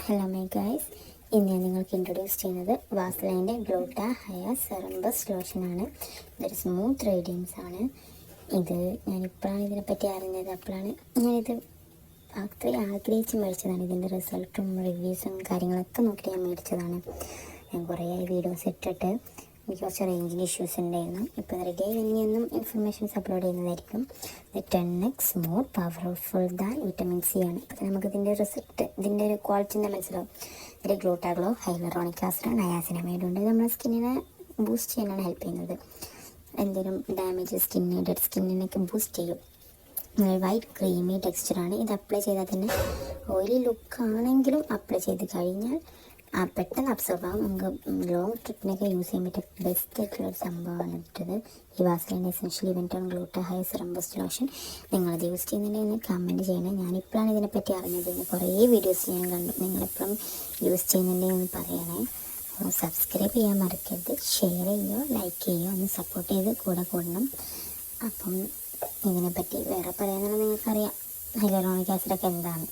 Hello my guys, ഇന്ന് ഞാൻ നിങ്ങൾക്ക് ഇൻട്രൊഡ്യൂസ് ചെയ്യുന്നത് വാസ്ലൈൻ്റെ ഗ്ലൂട്ട ഹെയർ സെറം ബസ് ലോഷനാണ്. ഇതൊരു സ്മൂത്ത് റേഡിയൻസ് ആണ്. ഇത് ഞാനിപ്പോഴാണ് ഇതിനെപ്പറ്റി അറിഞ്ഞത്. അപ്പോഴാണ് ഞാനിത് അത്രയും ആഗ്രഹിച്ച് മേടിച്ചതാണ്. ഇതിൻ്റെ റിസൾട്ടും റിവ്യൂസും കാര്യങ്ങളൊക്കെ നോക്കിയിട്ട് ഞാൻ മേടിച്ചതാണ്. ഞാൻ കുറേ വീഡിയോസ് ഇട്ടിട്ട് എനിക്ക് കുറച്ച് റേഞ്ചിൻ്റെ ഇഷ്യൂസ് ഉണ്ടായിരുന്നു. ഇപ്പോൾ റെഡിയായി ഇനിയൊന്നും ഇൻഫർമേഷൻസ് അപ്ലോഡ് ചെയ്യുന്നതായിരിക്കും. ഇത് 10x more powerful than vitamin C ആണ്. അപ്പോൾ നമുക്ക് റിസൾട്ട്, ഇതിൻ്റെ ഒരു ക്വാളിറ്റി എന്താ മനസ്സിലാവും. ഇതിൽ ഗ്ലൂട്ടാഗ്ലോ, ഹൈലറോണിക് ആസിഡ്, നയാസിനമൈഡ് ഉണ്ട്. നമ്മുടെ സ്കിന്നിനെ ബൂസ്റ്റ് ചെയ്യാനാണ് ഹെൽപ്പ് ചെയ്യുന്നത്. എന്തെങ്കിലും ഡാമേജ് ഡെഡ് സ്കിന്നിനൊക്കെ ബൂസ്റ്റ് ചെയ്യും. വൈറ്റ് ക്രീമി ടെക്സ്ചറാണ്. ഇത് അപ്ലൈ ചെയ്താൽ തന്നെ ഓയിലി ലുക്കാണെങ്കിലും അപ്ലൈ ചെയ്ത് കഴിഞ്ഞാൽ പെട്ടെന്ന് അബ്സോർബ് ആകും. നമുക്ക് ലോങ് ട്രിപ്പിനൊക്കെ യൂസ് ചെയ്യാൻ പറ്റിയ ബെസ്റ്റ് ആയിട്ടുള്ളൊരു സംഭവമാണ് ഇട്ടത്. ഈ Vaseline essential even tone gluta hya serum burst lotion. നിങ്ങളത് യൂസ് ചെയ്യുന്നുണ്ടെങ്കിൽ കമൻറ്റ് ചെയ്യണം. ഞാനിപ്പോഴാണ് ഇതിനെപ്പറ്റി അറിഞ്ഞത്. കുറേ വീഡിയോസ് ഞാൻ കണ്ടു. നിങ്ങളിപ്പം യൂസ് ചെയ്യുന്നുണ്ടെങ്കിൽ ഒന്ന് പറയണേ. സബ്സ്ക്രൈബ് ചെയ്യാൻ മറക്കരുത്. ഷെയർ ചെയ്യുകയോ ലൈക്ക് ചെയ്യുകയോ ഒന്ന് സപ്പോർട്ട് ചെയ്ത് കൂടെ കൂടണം. അപ്പം ഇതിനെപ്പറ്റി വേറെ പറയാനുള്ള നിങ്ങൾക്കറിയാം ഹൈലറോണിക് ആസിഡൊക്കെ എന്താണ്.